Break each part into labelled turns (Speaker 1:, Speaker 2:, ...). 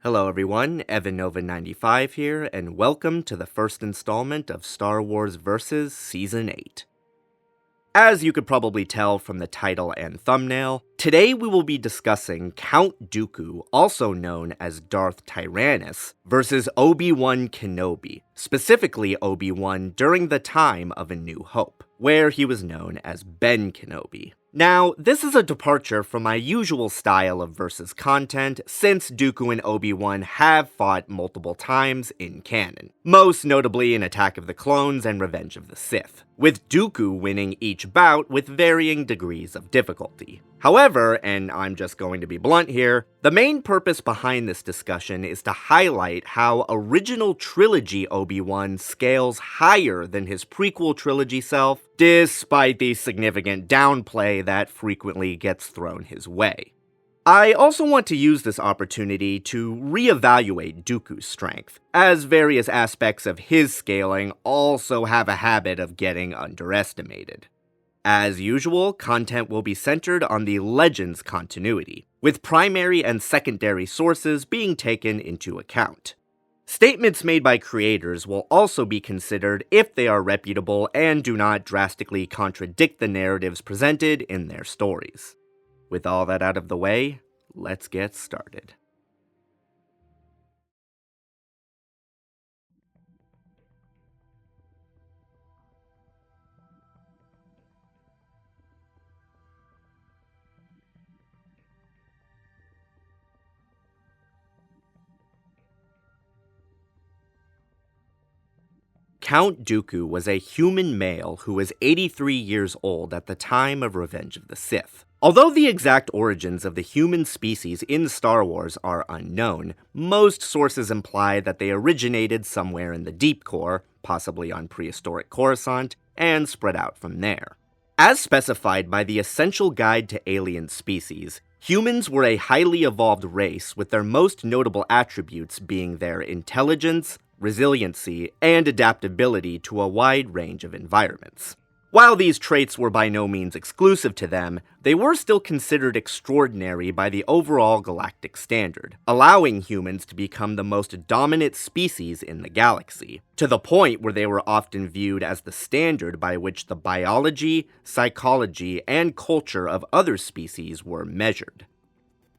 Speaker 1: Hello everyone, EvanNova95 here, and welcome to the first installment of Star Wars vs. Season 8. As you could probably tell from the title and thumbnail, today we will be discussing Count Dooku, also known as Darth Tyrannus, versus Obi-Wan Kenobi, specifically Obi-Wan during the time of A New Hope, where he was known as Ben Kenobi. Now, this is a departure from my usual style of versus content, since Dooku and Obi-Wan have fought multiple times in canon, most notably in Attack of the Clones and Revenge of the Sith, with Dooku winning each bout with varying degrees of difficulty. However, and I'm just going to be blunt here, the main purpose behind this discussion is to highlight how original trilogy Obi-Wan scales higher than his prequel trilogy self, despite the significant downplay that frequently gets thrown his way. I also want to use this opportunity to reevaluate Dooku's strength, as various aspects of his scaling also have a habit of getting underestimated. As usual, content will be centered on the Legends continuity, with primary and secondary sources being taken into account. Statements made by creators will also be considered if they are reputable and do not drastically contradict the narratives presented in their stories. With all that out of the way, let's get started. Count Dooku was a human male who was 83 years old at the time of Revenge of the Sith. Although the exact origins of the human species in Star Wars are unknown, most sources imply that they originated somewhere in the Deep Core, possibly on prehistoric Coruscant, and spread out from there. As specified by the Essential Guide to Alien Species, humans were a highly evolved race with their most notable attributes being their intelligence, resiliency, and adaptability to a wide range of environments. While these traits were by no means exclusive to them, they were still considered extraordinary by the overall galactic standard, allowing humans to become the most dominant species in the galaxy, to the point where they were often viewed as the standard by which the biology, psychology, and culture of other species were measured.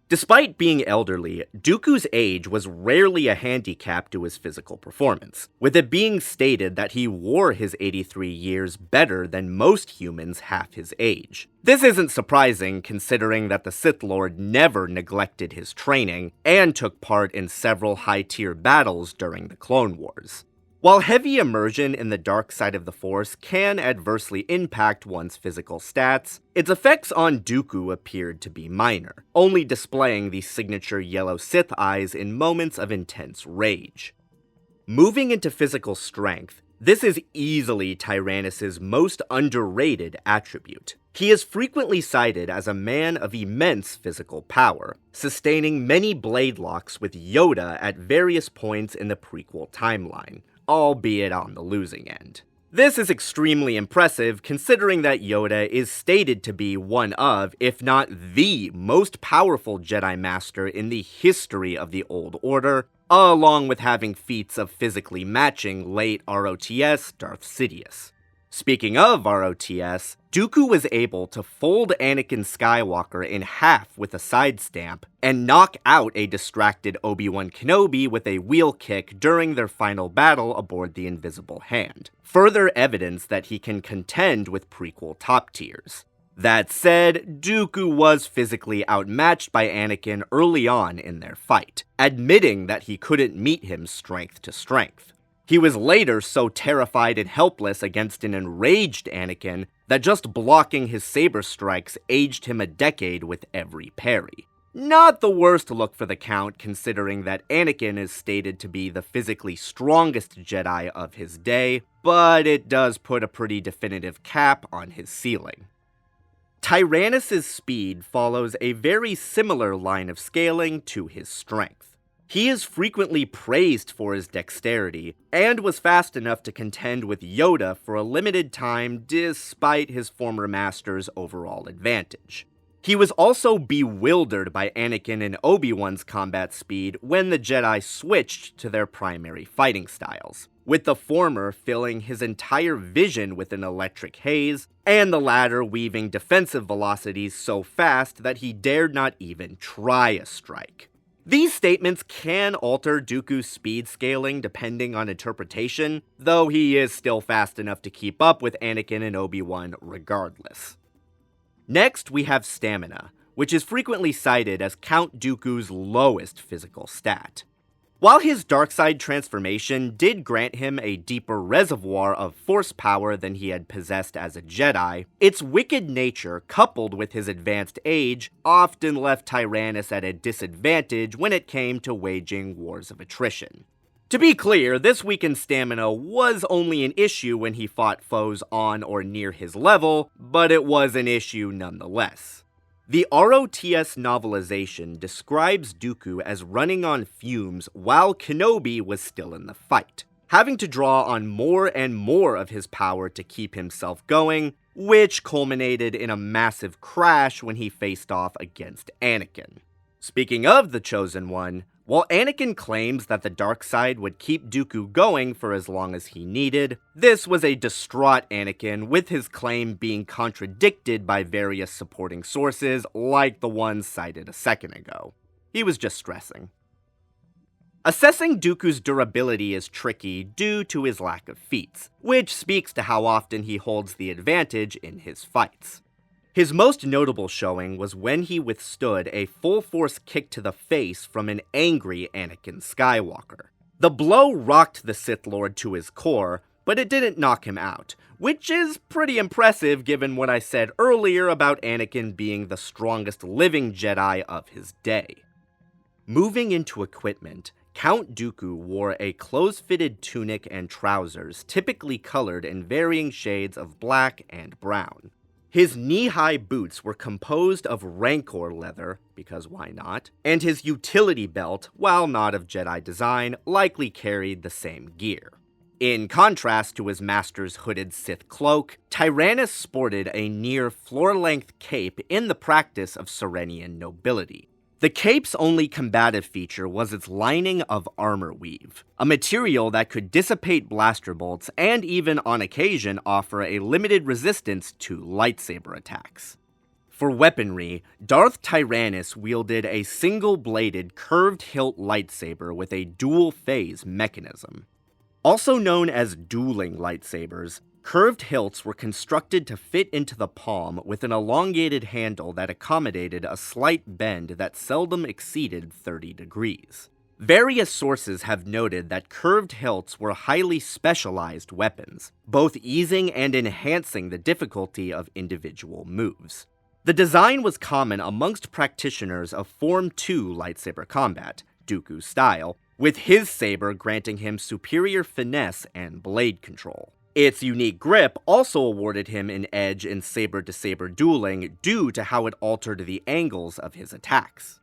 Speaker 1: Despite being elderly, Dooku's age was rarely a handicap to his physical performance, with it being stated that he wore his 83 years better than most humans half his age. This isn't surprising considering that the Sith Lord never neglected his training and took part in several high-tier battles during the Clone Wars. While heavy immersion in the dark side of the Force can adversely impact one's physical stats, its effects on Dooku appeared to be minor, only displaying the signature yellow Sith eyes in moments of intense rage. Moving into physical strength, this is easily Tyrannus' most underrated attribute. He is frequently cited as a man of immense physical power, sustaining many blade locks with Yoda at various points in the prequel timeline, albeit on the losing end. This is extremely impressive considering that Yoda is stated to be one of, if not the most powerful Jedi Master in the history of the Old Order, along with having feats of physically matching late ROTS Darth Sidious. Speaking of ROTS, Dooku was able to fold Anakin Skywalker in half with a side stamp and knock out a distracted Obi-Wan Kenobi with a wheel kick during their final battle aboard the Invisible Hand. Further evidence that he can contend with prequel top tiers. That said, Dooku was physically outmatched by Anakin early on in their fight, admitting that he couldn't meet him strength to strength. He was later so terrified and helpless against an enraged Anakin that just blocking his saber strikes aged him a decade with every parry. Not the worst look for the Count, considering that Anakin is stated to be the physically strongest Jedi of his day, but it does put a pretty definitive cap on his ceiling. Tyrannus' speed follows a very similar line of scaling to his strength. He is frequently praised for his dexterity, and was fast enough to contend with Yoda for a limited time despite his former master's overall advantage. He was also bewildered by Anakin and Obi-Wan's combat speed when the Jedi switched to their primary fighting styles, with the former filling his entire vision with an electric haze, and the latter weaving defensive velocities so fast that he dared not even try a strike. These statements can alter Dooku's speed scaling depending on interpretation, though he is still fast enough to keep up with Anakin and Obi-Wan regardless. Next, we have stamina, which is frequently cited as Count Dooku's lowest physical stat. While his dark side transformation did grant him a deeper reservoir of force power than he had possessed as a Jedi, its wicked nature, coupled with his advanced age, often left Tyrannus at a disadvantage when it came to waging wars of attrition. To be clear, this weakened stamina was only an issue when he fought foes on or near his level, but it was an issue nonetheless. The ROTS novelization describes Dooku as running on fumes while Kenobi was still in the fight, having to draw on more and more of his power to keep himself going, which culminated in a massive crash when he faced off against Anakin. Speaking of the Chosen One, while Anakin claims that the dark side would keep Dooku going for as long as he needed, this was a distraught Anakin, with his claim being contradicted by various supporting sources like the ones cited a second ago. He was just stressing. Assessing Dooku's durability is tricky due to his lack of feats, which speaks to how often he holds the advantage in his fights. His most notable showing was when he withstood a full-force kick to the face from an angry Anakin Skywalker. The blow rocked the Sith Lord to his core, but it didn't knock him out, which is pretty impressive given what I said earlier about Anakin being the strongest living Jedi of his day. Moving into equipment, Count Dooku wore a close-fitted tunic and trousers typically colored in varying shades of black and brown. His knee-high boots were composed of Rancor leather, because why not, and his utility belt, while not of Jedi design, likely carried the same gear. In contrast to his master's hooded Sith cloak, Tyrannus sported a near floor-length cape in the practice of Serenian nobility. The cape's only combative feature was its lining of armor weave, a material that could dissipate blaster bolts and even on occasion offer a limited resistance to lightsaber attacks. For weaponry, Darth Tyrannus wielded a single-bladed curved hilt lightsaber with a dual-phase mechanism. Also known as dueling lightsabers, curved hilts were constructed to fit into the palm with an elongated handle that accommodated a slight bend that seldom exceeded 30 degrees. Various sources have noted that curved hilts were highly specialized weapons, both easing and enhancing the difficulty of individual moves. The design was common amongst practitioners of Form 2 lightsaber combat, Dooku style, with his saber granting him superior finesse and blade control. Its unique grip also awarded him an edge in saber-to-saber dueling due to how it altered the angles of his attacks.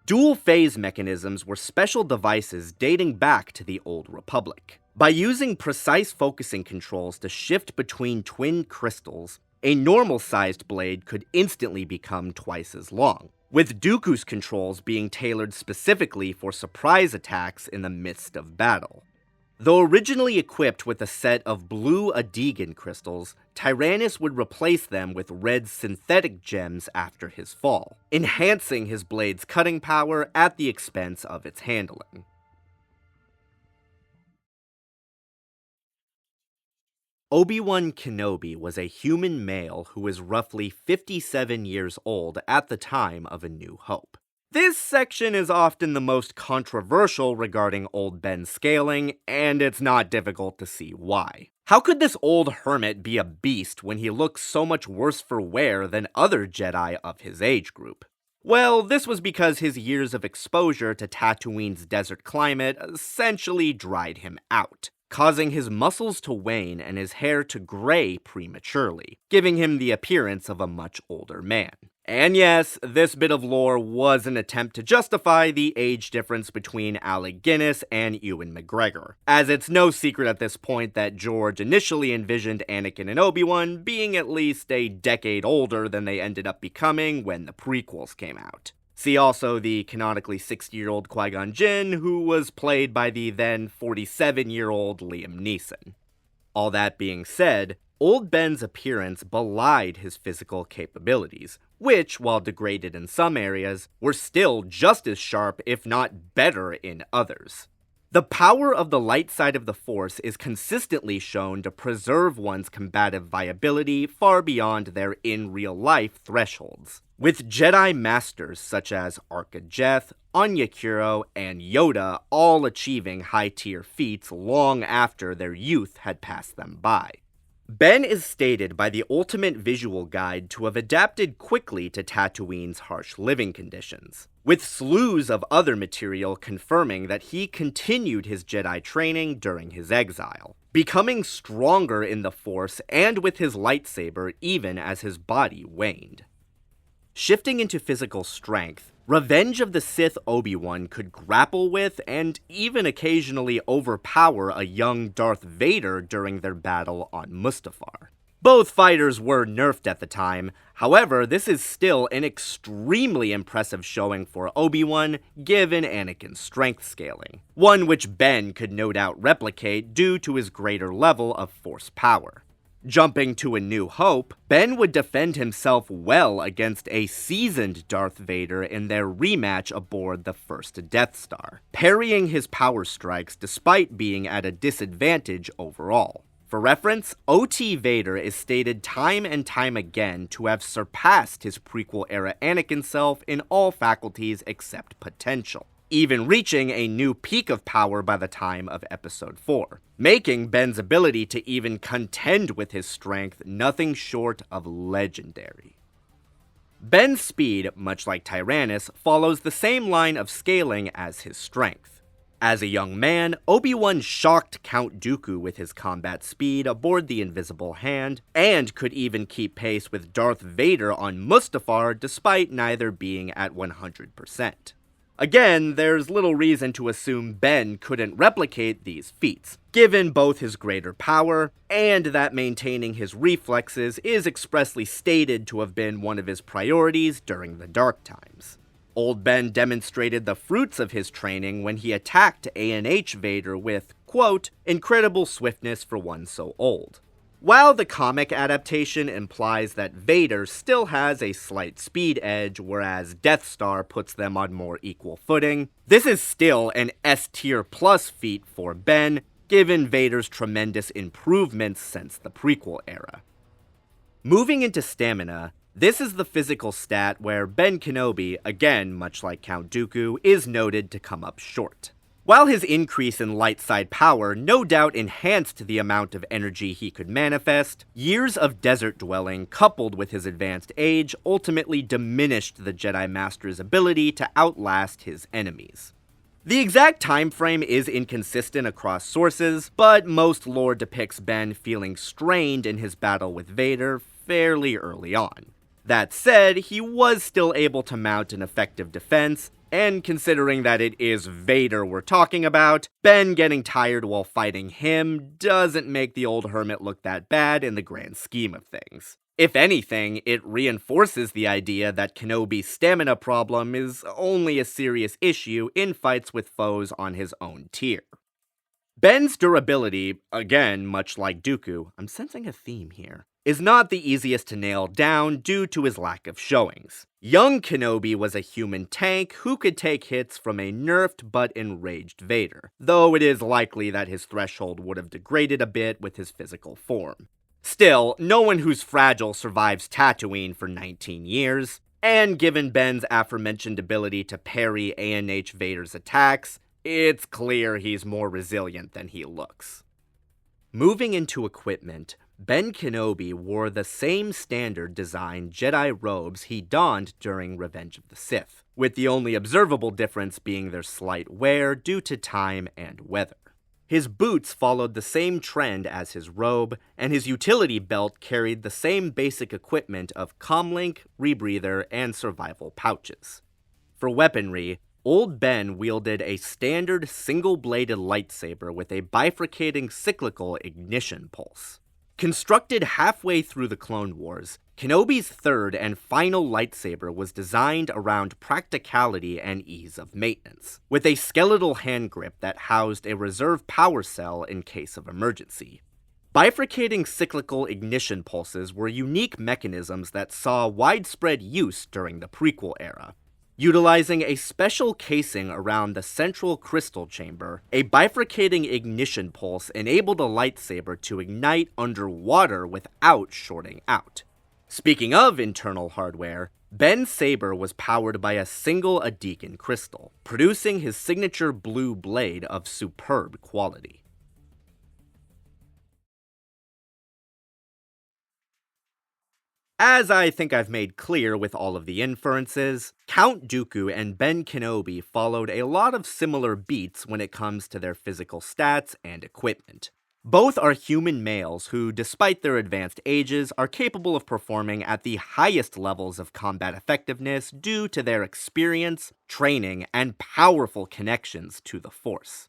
Speaker 1: Dual-phase mechanisms were special devices dating back to the Old Republic. By using precise focusing controls to shift between twin crystals, a normal-sized blade could instantly become twice as long, with Dooku's controls being tailored specifically for surprise attacks in the midst of battle. Though originally equipped with a set of blue Adegan crystals, Tyrannus would replace them with red synthetic gems after his fall, enhancing his blade's cutting power at the expense of its handling. Obi-Wan Kenobi was a human male who was roughly 57 years old at the time of A New Hope. This section is often the most controversial regarding Old Ben scaling, and it's not difficult to see why. How could this old hermit be a beast when he looks so much worse for wear than other Jedi of his age group? Well, this was because his years of exposure to Tatooine's desert climate essentially dried him out, causing his muscles to wane and his hair to gray prematurely, giving him the appearance of a much older man. And yes, this bit of lore was an attempt to justify the age difference between Alec Guinness and Ewan McGregor, as it's no secret at this point that George initially envisioned Anakin and Obi-Wan being at least a decade older than they ended up becoming when the prequels came out. See also the canonically 60-year-old Qui-Gon Jinn, who was played by the then 47-year-old Liam Neeson. All that being said, Old Ben's appearance belied his physical capabilities, which, while degraded in some areas, were still just as sharp, if not better, in others. The power of the light side of the Force is consistently shown to preserve one's combative viability far beyond their in-real-life thresholds, with Jedi Masters such as Arca-Jeth, Anya Kuro, and Yoda all achieving high-tier feats long after their youth had passed them by. Ben is stated by the Ultimate Visual Guide to have adapted quickly to Tatooine's harsh living conditions, with slews of other material confirming that he continued his Jedi training during his exile, becoming stronger in the Force and with his lightsaber even as his body waned. Shifting into physical strength, Revenge of the Sith Obi-Wan could grapple with and even occasionally overpower a young Darth Vader during their battle on Mustafar. Both fighters were nerfed at the time, however, this is still an extremely impressive showing for Obi-Wan given Anakin's strength scaling, one which Ben could no doubt replicate due to his greater level of Force power. Jumping to A New Hope, Ben would defend himself well against a seasoned Darth Vader in their rematch aboard the first Death Star, parrying his power strikes despite being at a disadvantage overall. For reference, OT Vader is stated time and time again to have surpassed his prequel-era Anakin self in all faculties except potential, even reaching a new peak of power by the time of Episode 4, making Ben's ability to even contend with his strength nothing short of legendary. Ben's speed, much like Tyrannus, follows the same line of scaling as his strength. As a young man, Obi-Wan shocked Count Dooku with his combat speed aboard the Invisible Hand, and could even keep pace with Darth Vader on Mustafar despite neither being at 100%. Again, there's little reason to assume Ben couldn't replicate these feats, given both his greater power, and that maintaining his reflexes is expressly stated to have been one of his priorities during the Dark Times. Old Ben demonstrated the fruits of his training when he attacked ANH Vader with, quote, incredible swiftness for one so old. While the comic adaptation implies that Vader still has a slight speed edge, whereas Death Star puts them on more equal footing, this is still an S-tier plus feat for Ben, given Vader's tremendous improvements since the prequel era. Moving into stamina, this is the physical stat where Ben Kenobi, again much like Count Dooku, is noted to come up short. While his increase in light side power no doubt enhanced the amount of energy he could manifest, years of desert dwelling coupled with his advanced age ultimately diminished the Jedi Master's ability to outlast his enemies. The exact time frame is inconsistent across sources, but most lore depicts Ben feeling strained in his battle with Vader fairly early on. That said, he was still able to mount an effective defense, and considering that it is Vader we're talking about, Ben getting tired while fighting him doesn't make the old hermit look that bad in the grand scheme of things. If anything, it reinforces the idea that Kenobi's stamina problem is only a serious issue in fights with foes on his own tier. Ben's durability, again much like Dooku, I'm sensing a theme here, is not the easiest to nail down due to his lack of showings. Young Kenobi was a human tank who could take hits from a nerfed but enraged Vader, though it is likely that his threshold would have degraded a bit with his physical form. Still, no one who's fragile survives Tatooine for 19 years, and given Ben's aforementioned ability to parry ANH Vader's attacks, it's clear he's more resilient than he looks. Moving into equipment, Ben Kenobi wore the same standard design Jedi robes he donned during Revenge of the Sith, with the only observable difference being their slight wear due to time and weather. His boots followed the same trend as his robe, and his utility belt carried the same basic equipment of comlink, rebreather, and survival pouches. For weaponry, Old Ben wielded a standard single-bladed lightsaber with a bifurcating cyclical ignition pulse. Constructed halfway through the Clone Wars, Kenobi's third and final lightsaber was designed around practicality and ease of maintenance, with a skeletal hand grip that housed a reserve power cell in case of emergency. Bifurcating cyclical ignition pulses were unique mechanisms that saw widespread use during the prequel era. Utilizing a special casing around the central crystal chamber, a bifurcating ignition pulse enabled a lightsaber to ignite underwater without shorting out. Speaking of internal hardware, Ben's saber was powered by a single Adekan crystal, producing his signature blue blade of superb quality. As I think I've made clear with all of the inferences, Count Dooku and Ben Kenobi followed a lot of similar beats when it comes to their physical stats and equipment. Both are human males who, despite their advanced ages, are capable of performing at the highest levels of combat effectiveness due to their experience, training, and powerful connections to the Force.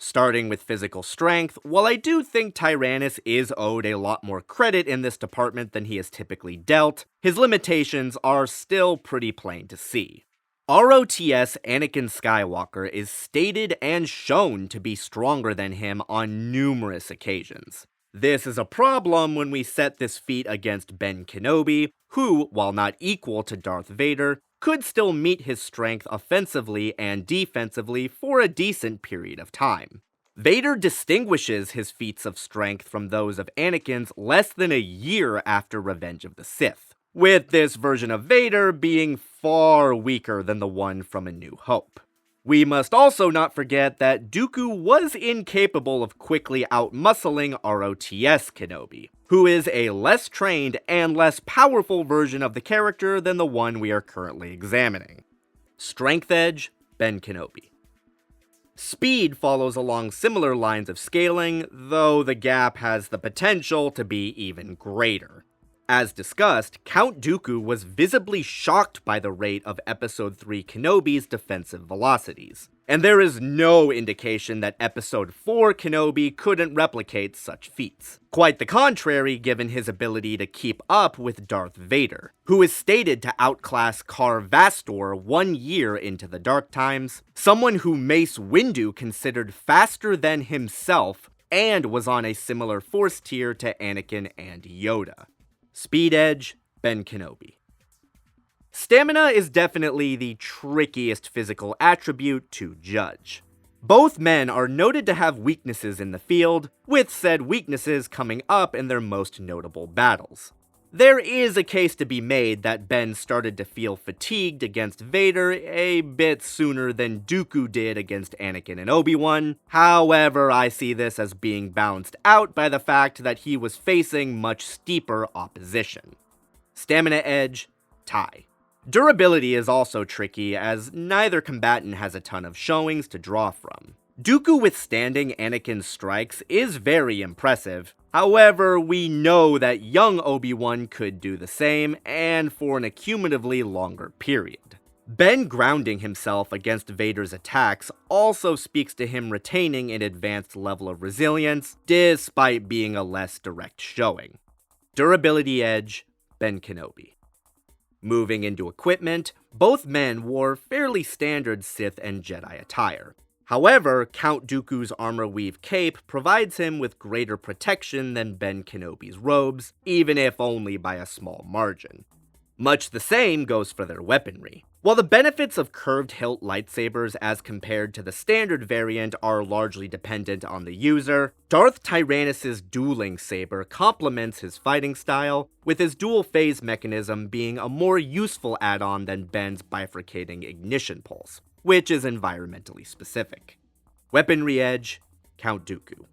Speaker 1: Starting with physical strength, while I do think Tyrannus is owed a lot more credit in this department than he is typically dealt, his limitations are still pretty plain to see. ROTS Anakin Skywalker is stated and shown to be stronger than him on numerous occasions. This is a problem when we set this feat against Ben Kenobi, who, while not equal to Darth Vader, could still meet his strength offensively and defensively for a decent period of time. Vader distinguishes his feats of strength from those of Anakin's less than a year after Revenge of the Sith, with this version of Vader being far weaker than the one from A New Hope. We must also not forget that Dooku was incapable of quickly outmuscling ROTS Kenobi, who is a less trained and less powerful version of the character than the one we are currently examining. Strength Edge, Ben Kenobi. Speed follows along similar lines of scaling, though the gap has the potential to be even greater. As discussed, Count Dooku was visibly shocked by the rate of Episode 3 Kenobi's defensive velocities, and there is no indication that Episode 4 Kenobi couldn't replicate such feats. Quite the contrary, given his ability to keep up with Darth Vader, who is stated to outclass Kar Vastor 1 year into the Dark Times, someone who Mace Windu considered faster than himself and was on a similar force tier to Anakin and Yoda. Speed Edge, Ben Kenobi. Stamina is definitely the trickiest physical attribute to judge. Both men are noted to have weaknesses in the field, with said weaknesses coming up in their most notable battles. There is a case to be made that Ben started to feel fatigued against Vader a bit sooner than Dooku did against Anakin and Obi-Wan. However, I see this as being balanced out by the fact that he was facing much steeper opposition. Stamina Edge, tie. Durability is also tricky, as neither combatant has a ton of showings to draw from. Dooku withstanding Anakin's strikes is very impressive. However, we know that young Obi-Wan could do the same, and for an accumulatively longer period. Ben grounding himself against Vader's attacks also speaks to him retaining an advanced level of resilience, despite being a less direct showing. Durability Edge, Ben Kenobi. Moving into equipment, both men wore fairly standard Sith and Jedi attire. However, Count Dooku's armor-weave cape provides him with greater protection than Ben Kenobi's robes, even if only by a small margin. Much the same goes for their weaponry. While the benefits of curved hilt lightsabers as compared to the standard variant are largely dependent on the user, Darth Tyrannus' dueling saber complements his fighting style, with his dual phase mechanism being a more useful add-on than Ben's bifurcating ignition pulse, which is environmentally specific. Weaponry Edge, Count Dooku.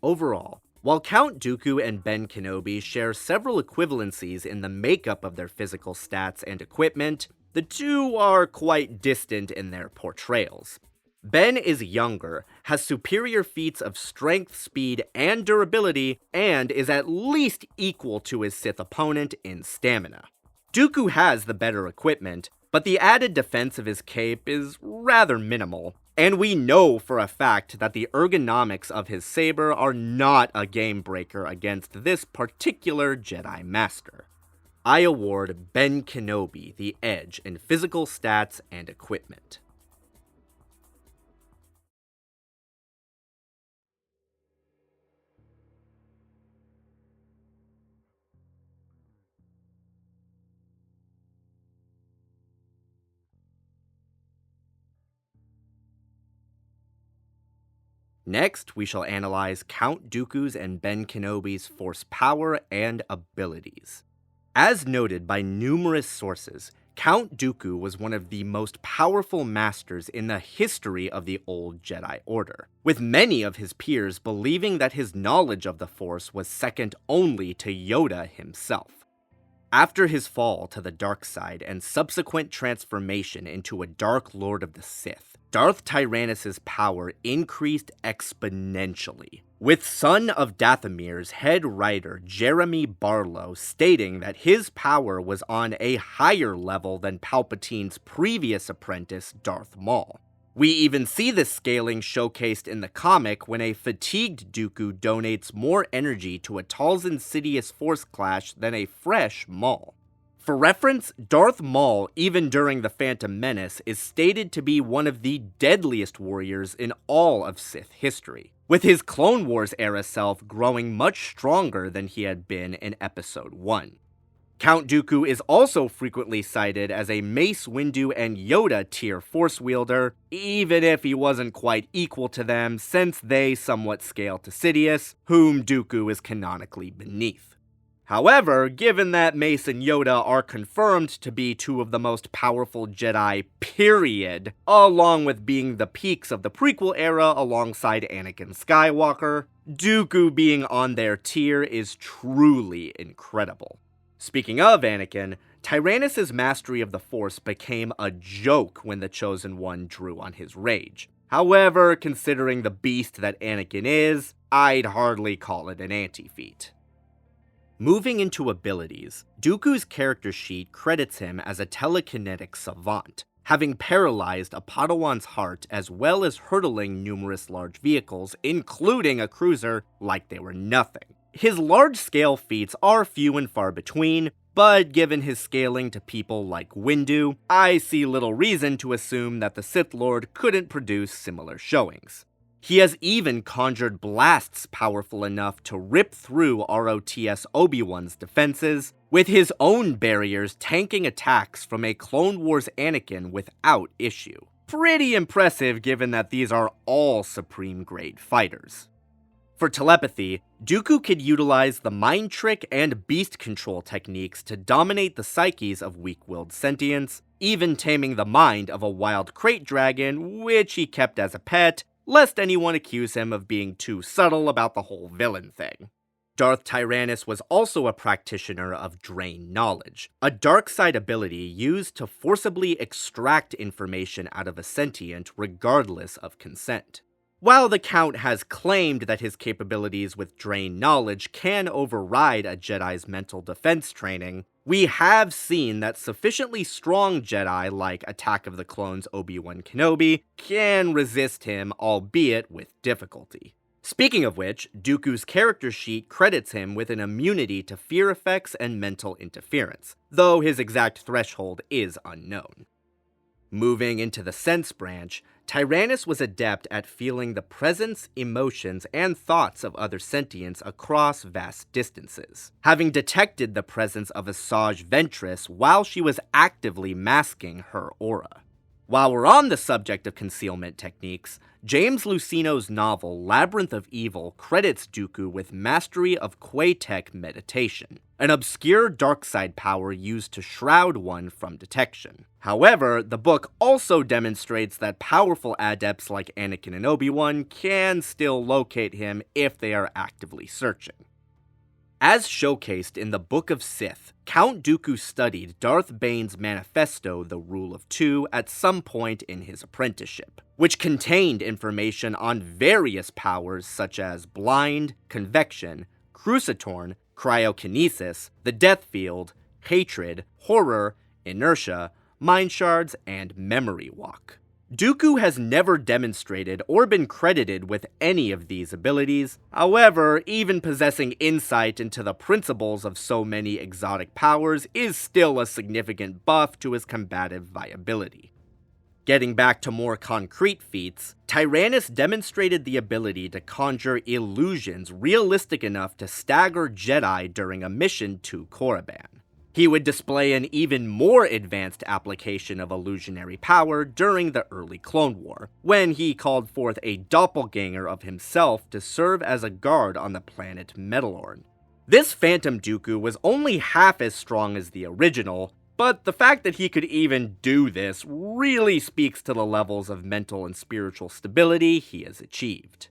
Speaker 1: Overall, while Count Dooku and Ben Kenobi share several equivalencies in the makeup of their physical stats and equipment, the two are quite distant in their portrayals. Ben is younger, has superior feats of strength, speed, and durability, and is at least equal to his Sith opponent in stamina. Dooku has the better equipment, but the added defense of his cape is rather minimal, and we know for a fact that the ergonomics of his saber are not a game breaker against this particular Jedi Master. I award Ben Kenobi the edge in physical stats and equipment. Next, we shall analyze Count Dooku's and Ben Kenobi's Force power and abilities. As noted by numerous sources, Count Dooku was one of the most powerful masters in the history of the old Jedi Order, with many of his peers believing that his knowledge of the Force was second only to Yoda himself. After his fall to the dark side and subsequent transformation into a Dark Lord of the Sith, Darth Tyrannus' power increased exponentially, with son of Dathomir's head writer Jeremy Barlow stating that his power was on a higher level than Palpatine's previous apprentice Darth Maul. We even see this scaling showcased in the comic when a fatigued Dooku donates more energy to a Tal's insidious force clash than a fresh Maul. For reference, Darth Maul, even during the Phantom Menace, is stated to be one of the deadliest warriors in all of Sith history, with his Clone Wars era self growing much stronger than he had been in Episode 1. Count Dooku is also frequently cited as a Mace Windu and Yoda tier Force wielder, even if he wasn't quite equal to them since they somewhat scale to Sidious, whom Dooku is canonically beneath. However, given that Mace and Yoda are confirmed to be two of the most powerful Jedi, period, along with being the peaks of the prequel era alongside Anakin Skywalker, Dooku being on their tier is truly incredible. Speaking of Anakin, Tyrannus' mastery of the Force became a joke when the Chosen One drew on his rage. However, considering the beast that Anakin is, I'd hardly call it an anti-feat. Moving into abilities, Dooku's character sheet credits him as a telekinetic savant, having paralyzed a Padawan's heart as well as hurtling numerous large vehicles, including a cruiser, like they were nothing. His large-scale feats are few and far between, but given his scaling to people like Windu, I see little reason to assume that the Sith Lord couldn't produce similar showings. He has even conjured blasts powerful enough to rip through ROTS Obi-Wan's defenses, with his own barriers tanking attacks from a Clone Wars Anakin without issue. Pretty impressive given that these are all Supreme-grade fighters. For telepathy, Dooku could utilize the mind trick and beast control techniques to dominate the psyches of weak-willed sentients, even taming the mind of a wild crate dragon, which he kept as a pet, lest anyone accuse him of being too subtle about the whole villain thing. Darth Tyrannus was also a practitioner of Drain Knowledge, a dark side ability used to forcibly extract information out of a sentient regardless of consent. While the Count has claimed that his capabilities with Drain Knowledge can override a Jedi's mental defense training, we have seen that sufficiently strong Jedi like Attack of the Clones Obi-Wan Kenobi can resist him, albeit with difficulty. Speaking of which, Dooku's character sheet credits him with an immunity to fear effects and mental interference, though his exact threshold is unknown. Moving into the sense branch, Tyrannus was adept at feeling the presence, emotions, and thoughts of other sentients across vast distances, having detected the presence of Asajj Ventress while she was actively masking her aura. While we're on the subject of concealment techniques, James Luceno's novel Labyrinth of Evil credits Dooku with mastery of Quaitech meditation, an obscure dark side power used to shroud one from detection. However, the book also demonstrates that powerful adepts like Anakin and Obi-Wan can still locate him if they are actively searching. As showcased in the Book of Sith, Count Dooku studied Darth Bane's manifesto, The Rule of Two, at some point in his apprenticeship, which contained information on various powers such as blind, convection, crucitorn, cryokinesis, the death field, hatred, horror, inertia, mind shards, and memory walk. Dooku has never demonstrated or been credited with any of these abilities. However, even possessing insight into the principles of so many exotic powers is still a significant buff to his combative viability. Getting back to more concrete feats, Tyrannus demonstrated the ability to conjure illusions realistic enough to stagger Jedi during a mission to Korriban. He would display an even more advanced application of illusionary power during the early Clone War, when he called forth a doppelganger of himself to serve as a guard on the planet Metalorn. This Phantom Dooku was only half as strong as the original, but the fact that he could even do this really speaks to the levels of mental and spiritual stability he has achieved.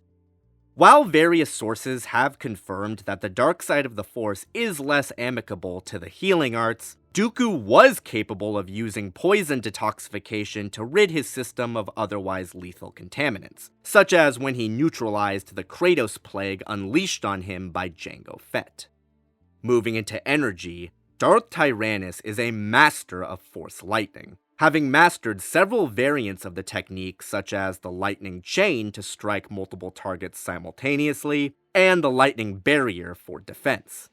Speaker 1: While various sources have confirmed that the dark side of the Force is less amicable to the healing arts, Dooku was capable of using poison detoxification to rid his system of otherwise lethal contaminants, such as when he neutralized the Kratos plague unleashed on him by Jango Fett. Moving into energy, Darth Tyrannus is a master of Force lightning, having mastered several variants of the technique such as the lightning chain to strike multiple targets simultaneously, and the lightning barrier for defense.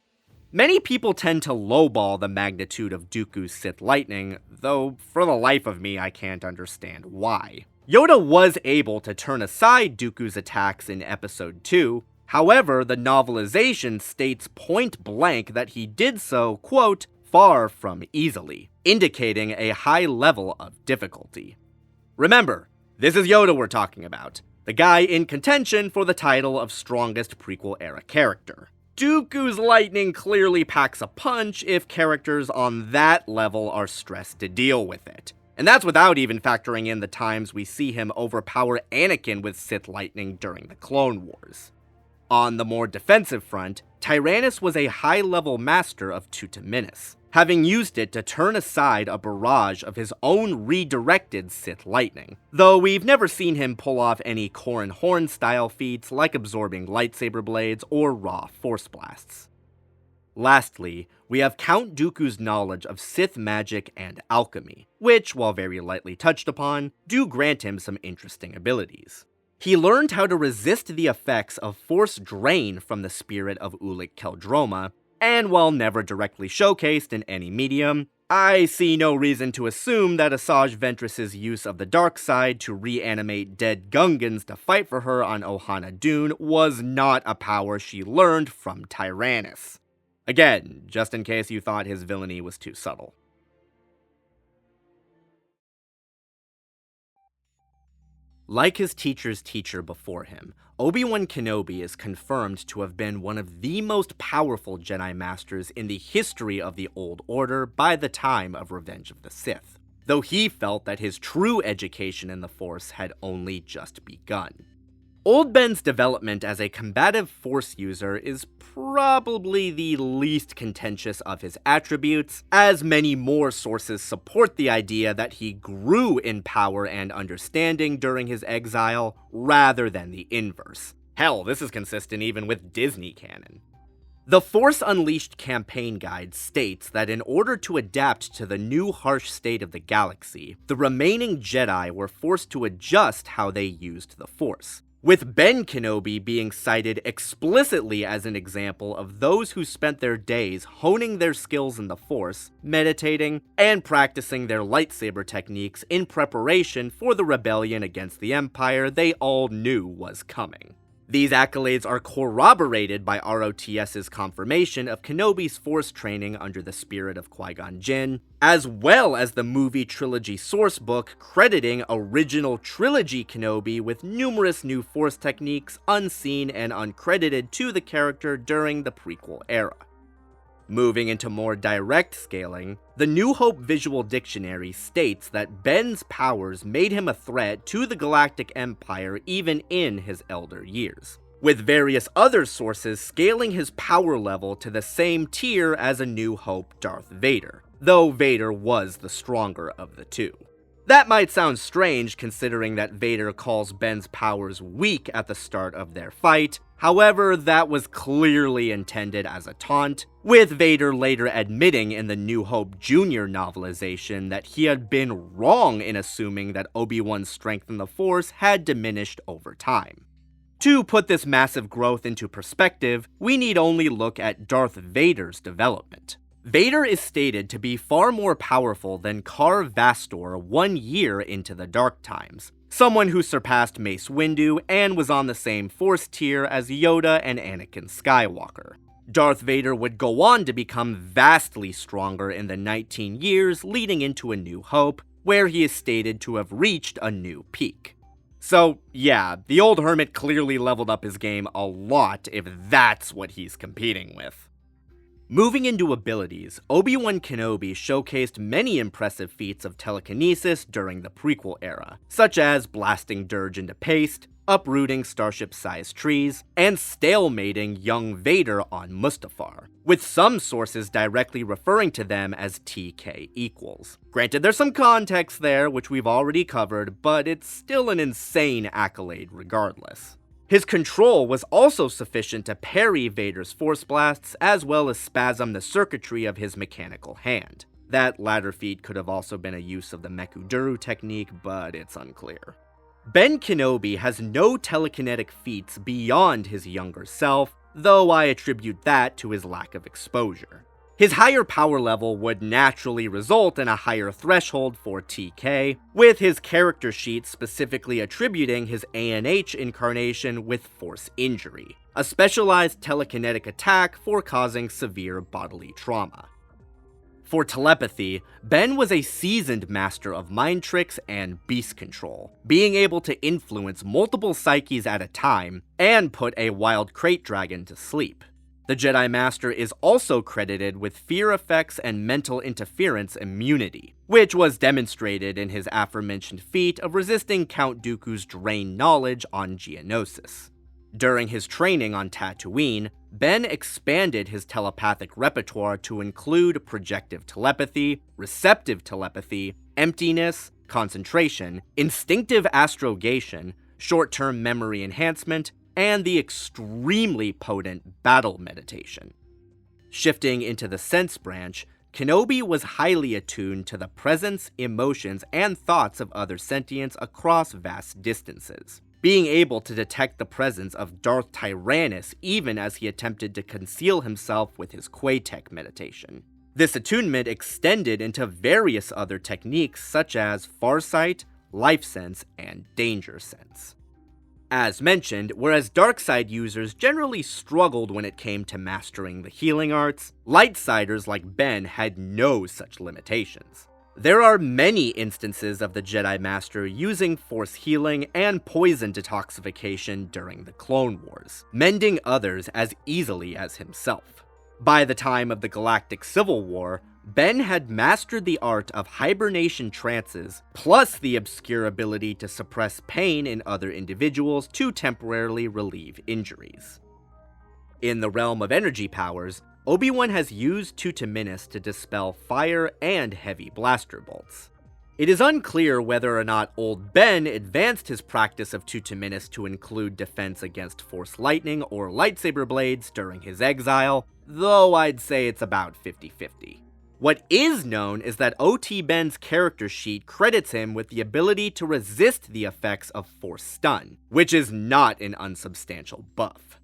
Speaker 1: Many people tend to lowball the magnitude of Dooku's Sith lightning, though for the life of me I can't understand why. Yoda was able to turn aside Dooku's attacks in Episode 2, however, the novelization states point blank that he did so, quote, far from easily, indicating a high level of difficulty. Remember, this is Yoda we're talking about, the guy in contention for the title of strongest prequel-era character. Dooku's lightning clearly packs a punch if characters on that level are stressed to deal with it. And that's without even factoring in the times we see him overpower Anakin with Sith lightning during the Clone Wars. On the more defensive front, Tyrannus was a high-level master of Tutaminis, having used it to turn aside a barrage of his own redirected Sith lightning, though we've never seen him pull off any Corran Horn-style feats like absorbing lightsaber blades or raw Force blasts. Lastly, we have Count Dooku's knowledge of Sith magic and alchemy, which, while very lightly touched upon, do grant him some interesting abilities. He learned how to resist the effects of Force drain from the spirit of Ulic Qel-Droma, and while never directly showcased in any medium, I see no reason to assume that Asajj Ventress's use of the dark side to reanimate dead Gungans to fight for her on Ohana Dune was not a power she learned from Tyrannus. Again, just in case you thought his villainy was too subtle. Like his teacher's teacher before him, Obi-Wan Kenobi is confirmed to have been one of the most powerful Jedi Masters in the history of the Old Order by the time of Revenge of the Sith, though he felt that his true education in the Force had only just begun. Old Ben's development as a combative Force user is probably the least contentious of his attributes, as many more sources support the idea that he grew in power and understanding during his exile, rather than the inverse. Hell, this is consistent even with Disney canon. The Force Unleashed campaign guide states that in order to adapt to the new harsh state of the galaxy, the remaining Jedi were forced to adjust how they used the Force, with Ben Kenobi being cited explicitly as an example of those who spent their days honing their skills in the Force, meditating, and practicing their lightsaber techniques in preparation for the rebellion against the Empire they all knew was coming. These accolades are corroborated by ROTS's confirmation of Kenobi's Force training under the spirit of Qui-Gon Jinn, as well as the movie trilogy sourcebook crediting original trilogy Kenobi with numerous new Force techniques unseen and uncredited to the character during the prequel era. Moving into more direct scaling, the New Hope Visual Dictionary states that Ben's powers made him a threat to the Galactic Empire even in his elder years. with various other sources scaling his power level to the same tier as A New Hope Darth Vader, though Vader was the stronger of the two. That might sound strange considering that Vader calls Ben's powers weak at the start of their fight. However, that was clearly intended as a taunt, with Vader later admitting in the New Hope Jr. novelization that he had been wrong in assuming that Obi-Wan's strength in the Force had diminished over time. To put this massive growth into perspective, we need only look at Darth Vader's development. Vader is stated to be far more powerful than Kar Vastor 1 year into the Dark Times, someone who surpassed Mace Windu and was on the same Force tier as Yoda and Anakin Skywalker. Darth Vader would go on to become vastly stronger in the 19 years leading into A New Hope, where he is stated to have reached a new peak. So yeah, the old hermit clearly leveled up his game a lot if that's what he's competing with. Moving into abilities, Obi-Wan Kenobi showcased many impressive feats of telekinesis during the prequel era, such as blasting Dirge into paste, uprooting starship-sized trees, and stalemating young Vader on Mustafar, with some sources directly referring to them as TK equals. Granted, there's some context there, which we've already covered, but it's still an insane accolade regardless. His control was also sufficient to parry Vader's force blasts, as well as spasm the circuitry of his mechanical hand. That latter feat could have also been a use of the Mekuduru technique, but it's unclear. Ben Kenobi has no telekinetic feats beyond his younger self, though I attribute that to his lack of exposure. His higher power level would naturally result in a higher threshold for TK, with his character sheet specifically attributing his ANH incarnation with force injury, a specialized telekinetic attack for causing severe bodily trauma. For telepathy, Ben was a seasoned master of mind tricks and beast control, being able to influence multiple psyches at a time and put a wild crate dragon to sleep. The Jedi Master is also credited with fear effects and mental interference immunity, which was demonstrated in his aforementioned feat of resisting Count Dooku's drained knowledge on Geonosis. During his training on Tatooine, Ben expanded his telepathic repertoire to include projective telepathy, receptive telepathy, emptiness, concentration, instinctive astrogation, short-term memory enhancement, and the extremely potent battle meditation. Shifting into the sense branch, Kenobi was highly attuned to the presence, emotions, and thoughts of other sentients across vast distances, being able to detect the presence of Darth Tyrannus even as he attempted to conceal himself with his Quaytech meditation. This attunement extended into various other techniques such as Farsight, Life Sense, and Danger Sense. As mentioned, whereas Darkside users generally struggled when it came to mastering the healing arts, Lightsiders like Ben had no such limitations. There are many instances of the Jedi Master using Force healing and poison detoxification during the Clone Wars, mending others as easily as himself. By the time of the Galactic Civil War, Ben had mastered the art of hibernation trances, plus the obscure ability to suppress pain in other individuals to temporarily relieve injuries. In the realm of energy powers, Obi-Wan has used Tutaminis to dispel fire and heavy blaster bolts. It is unclear whether or not Old Ben advanced his practice of Tutaminis to include defense against Force lightning or lightsaber blades during his exile, though I'd say it's about 50-50. What is known is that OT Ben's character sheet credits him with the ability to resist the effects of Force Stun, which is not an unsubstantial buff.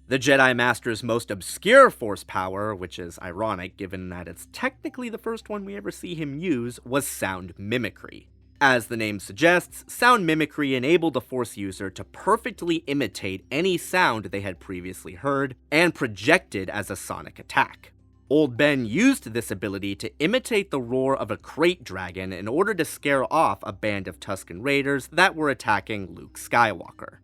Speaker 1: The Jedi Master's most obscure Force power, which is ironic given that it's technically the first one we ever see him use, was sound mimicry. As the name suggests, sound mimicry enabled a Force user to perfectly imitate any sound they had previously heard and project it as a sonic attack. Old Ben used this ability to imitate the roar of a crate dragon in order to scare off a band of Tusken Raiders that were attacking Luke Skywalker.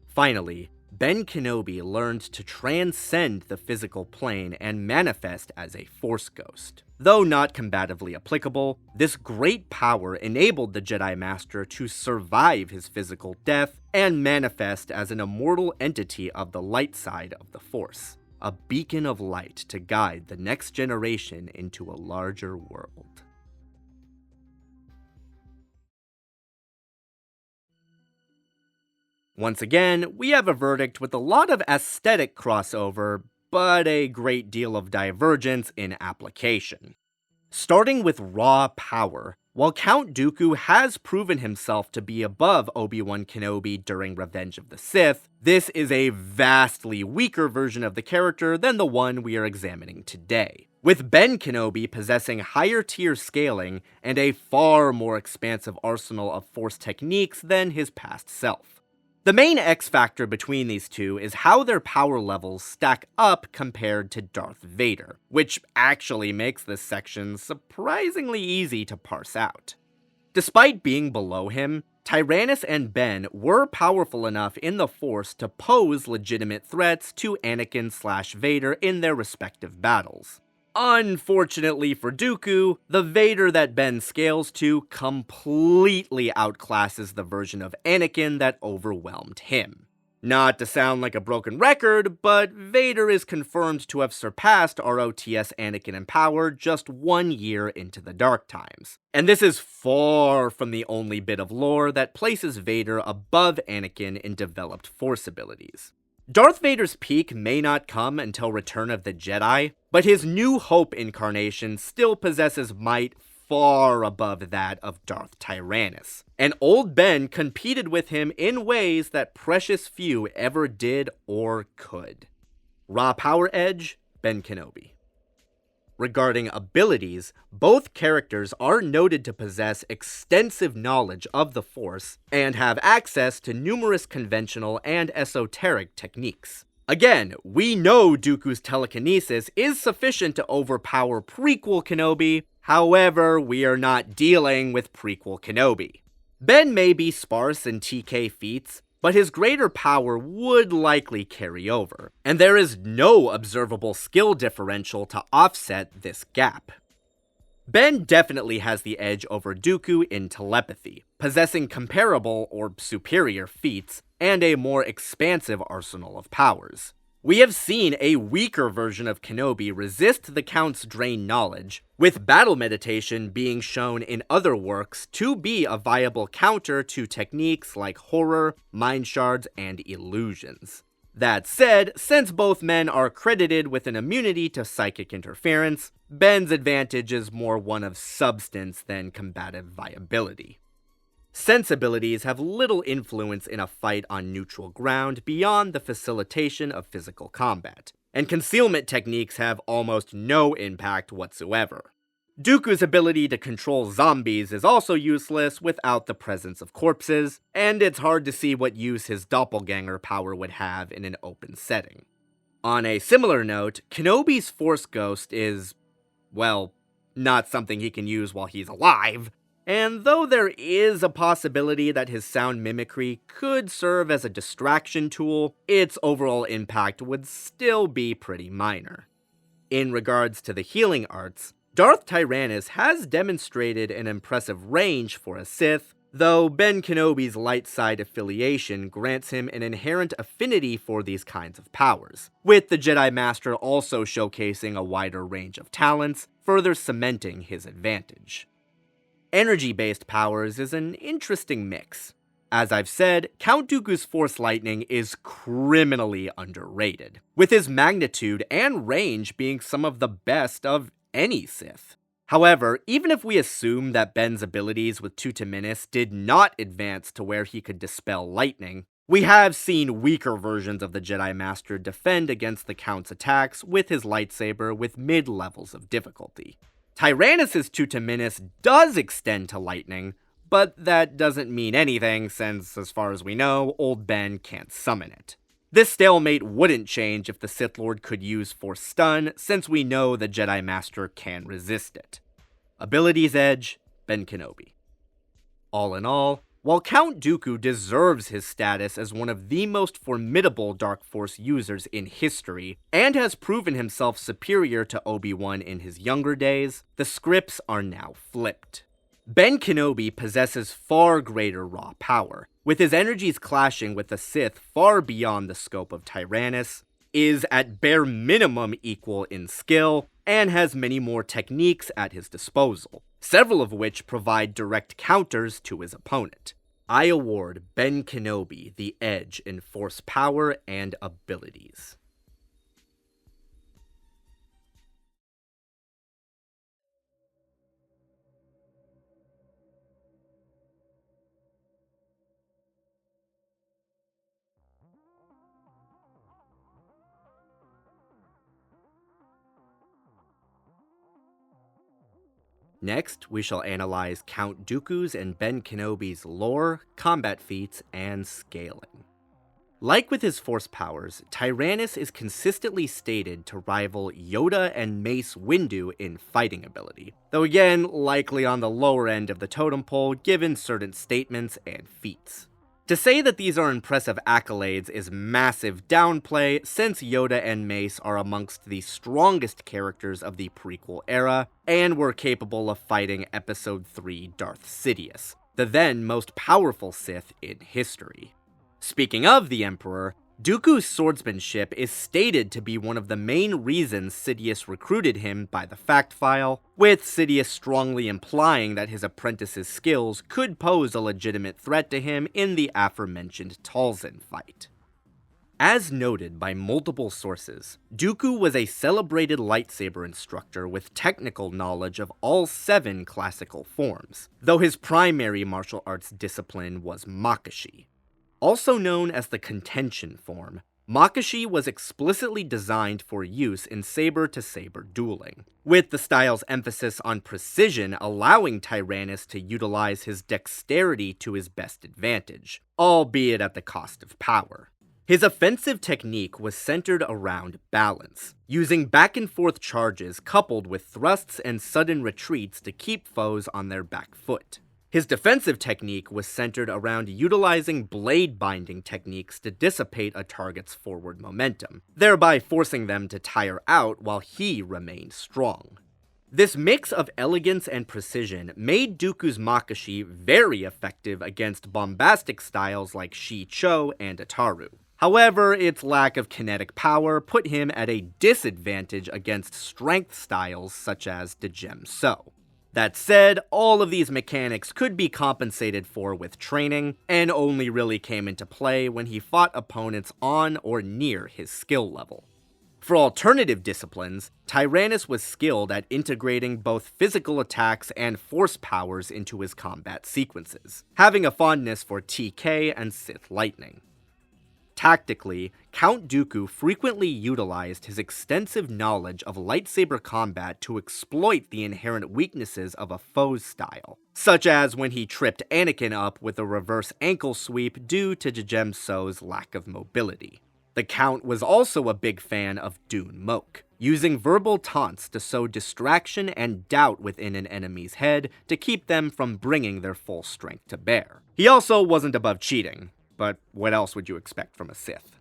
Speaker 1: Finally, Ben Kenobi learned to transcend the physical plane and manifest as a Force ghost. Though not combatively applicable, this great power enabled the Jedi Master to survive his physical death and manifest as an immortal entity of the light side of the Force, a beacon of light to guide the next generation into a larger world. Once again, we have a verdict with a lot of aesthetic crossover, but a great deal of divergence in application. Starting with raw power, while Count Dooku has proven himself to be above Obi-Wan Kenobi during Revenge of the Sith, this is a vastly weaker version of the character than the one we are examining today, with Ben Kenobi possessing higher tier scaling and a far more expansive arsenal of Force techniques than his past self. The main X factor between these two is how their power levels stack up compared to Darth Vader, which actually makes this section surprisingly easy to parse out. Despite being below him, Tyrannus and Ben were powerful enough in the Force to pose legitimate threats to Anakin/Vader in their respective battles. Unfortunately for Dooku, the Vader that Ben scales to completely outclasses the version of Anakin that overwhelmed him. Not to sound like a broken record, but Vader is confirmed to have surpassed ROTS Anakin in power just 1 year into the Dark Times. And this is far from the only bit of lore that places Vader above Anakin in developed Force abilities. Darth Vader's peak may not come until Return of the Jedi, but his New Hope incarnation still possesses might far above that of Darth Tyrannus. And Old Ben competed with him in ways that precious few ever did or could. Raw power edge, Ben Kenobi. Regarding abilities, both characters are noted to possess extensive knowledge of the Force and have access to numerous conventional and esoteric techniques. Again, we know Dooku's telekinesis is sufficient to overpower prequel Kenobi, however, we are not dealing with prequel Kenobi. Ben may be sparse in TK feats, but his greater power would likely carry over, and there is no observable skill differential to offset this gap. Ben definitely has the edge over Dooku in telepathy, possessing comparable or superior feats and a more expansive arsenal of powers. We have seen a weaker version of Kenobi resist the Count's drained knowledge, with battle meditation being shown in other works to be a viable counter to techniques like horror, mind shards, and illusions. That said, since both men are credited with an immunity to psychic interference, Ben's advantage is more one of substance than combative viability. Sense abilities have little influence in a fight on neutral ground beyond the facilitation of physical combat, and concealment techniques have almost no impact whatsoever. Dooku's ability to control zombies is also useless without the presence of corpses, and it's hard to see what use his doppelganger power would have in an open setting. On a similar note, Kenobi's Force Ghost is, well, not something he can use while he's alive. And though there is a possibility that his sound mimicry could serve as a distraction tool, its overall impact would still be pretty minor. In regards to the healing arts, Darth Tyrannus has demonstrated an impressive range for a Sith, though Ben Kenobi's light side affiliation grants him an inherent affinity for these kinds of powers, with the Jedi Master also showcasing a wider range of talents, further cementing his advantage. Energy-based powers is an interesting mix. As I've said, Count Dooku's Force Lightning is criminally underrated, with his magnitude and range being some of the best of any Sith. However, even if we assume that Ben's abilities with Tuta Minis did not advance to where he could dispel lightning, we have seen weaker versions of the Jedi Master defend against the Count's attacks with his lightsaber with mid-levels of difficulty. Tyrannus' Tuta Minis does extend to lightning, but that doesn't mean anything since, as far as we know, Old Ben can't summon it. This stalemate wouldn't change if the Sith Lord could use Force Stun, since we know the Jedi Master can resist it. Abilities edge, Ben Kenobi. All in all, While Count Dooku deserves his status as one of the most formidable Dark Force users in history, and has proven himself superior to Obi-Wan in his younger days, the scripts are now flipped. Ben Kenobi possesses far greater raw power, with his energies clashing with the Sith far beyond the scope of Tyrannus, is at bare minimum equal in skill, and has many more techniques at his disposal, several of which provide direct counters to his opponent. I award Ben Kenobi the edge in Force power and abilities. Next, we shall analyze Count Dooku's and Ben Kenobi's lore, combat feats, and scaling. Like with his Force powers, Tyrannus is consistently stated to rival Yoda and Mace Windu in fighting ability, though again, likely on the lower end of the totem pole given certain statements and feats. To say that these are impressive accolades is massive downplay, since Yoda and Mace are amongst the strongest characters of the prequel era, and were capable of fighting Episode 3 Darth Sidious, the then most powerful Sith in history. Speaking of the Emperor, Dooku's swordsmanship is stated to be one of the main reasons Sidious recruited him by the fact file, with Sidious strongly implying that his apprentice's skills could pose a legitimate threat to him in the aforementioned Talzin fight. As noted by multiple sources, Dooku was a celebrated lightsaber instructor with technical knowledge of all 7 classical forms, though his primary martial arts discipline was Makashi. Also known as the contention form, Makashi was explicitly designed for use in saber-to-saber dueling, with the style's emphasis on precision allowing Tyrannus to utilize his dexterity to his best advantage, albeit at the cost of power. His offensive technique was centered around balance, using back-and-forth charges coupled with thrusts and sudden retreats to keep foes on their back foot. His defensive technique was centered around utilizing blade-binding techniques to dissipate a target's forward momentum, thereby forcing them to tire out while he remained strong. This mix of elegance and precision made Dooku's Makashi very effective against bombastic styles like Shi-Cho and Ataru. However, its lack of kinetic power put him at a disadvantage against strength styles such as Dejem So. That said, all of these mechanics could be compensated for with training, and only really came into play when he fought opponents on or near his skill level. For alternative disciplines, Tyrannus was skilled at integrating both physical attacks and force powers into his combat sequences, having a fondness for TK and Sith Lightning. Tactically, Count Dooku frequently utilized his extensive knowledge of lightsaber combat to exploit the inherent weaknesses of a foe's style, such as when he tripped Anakin up with a reverse ankle sweep due to Dejem So's lack of mobility. The Count was also a big fan of Dune Moke, using verbal taunts to sow distraction and doubt within an enemy's head to keep them from bringing their full strength to bear. He also wasn't above cheating, but what else would you expect from a Sith?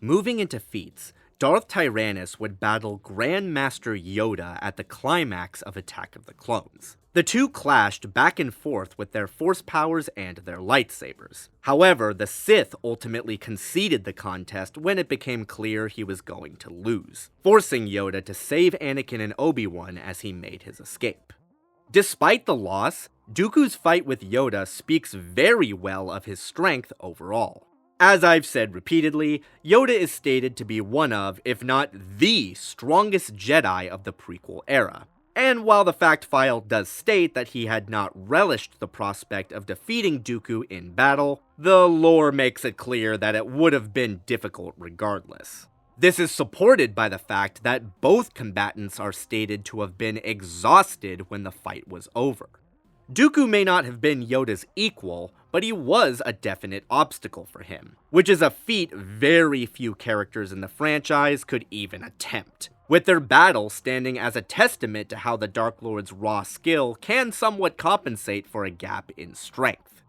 Speaker 1: Moving into feats, Darth Tyrannus would battle Grand Master Yoda at the climax of Attack of the Clones. The two clashed back and forth with their force powers and their lightsabers. However, the Sith ultimately conceded the contest when it became clear he was going to lose, forcing Yoda to save Anakin and Obi-Wan as he made his escape. Despite the loss, Dooku's fight with Yoda speaks very well of his strength overall. As I've said repeatedly, Yoda is stated to be one of, if not the strongest Jedi of the prequel era. And while the fact file does state that he had not relished the prospect of defeating Dooku in battle, the lore makes it clear that it would have been difficult regardless. This is supported by the fact that both combatants are stated to have been exhausted when the fight was over. Dooku may not have been Yoda's equal, but he was a definite obstacle for him, which is a feat very few characters in the franchise could even attempt, with their battle standing as a testament to how the Dark Lord's raw skill can somewhat compensate for a gap in strength.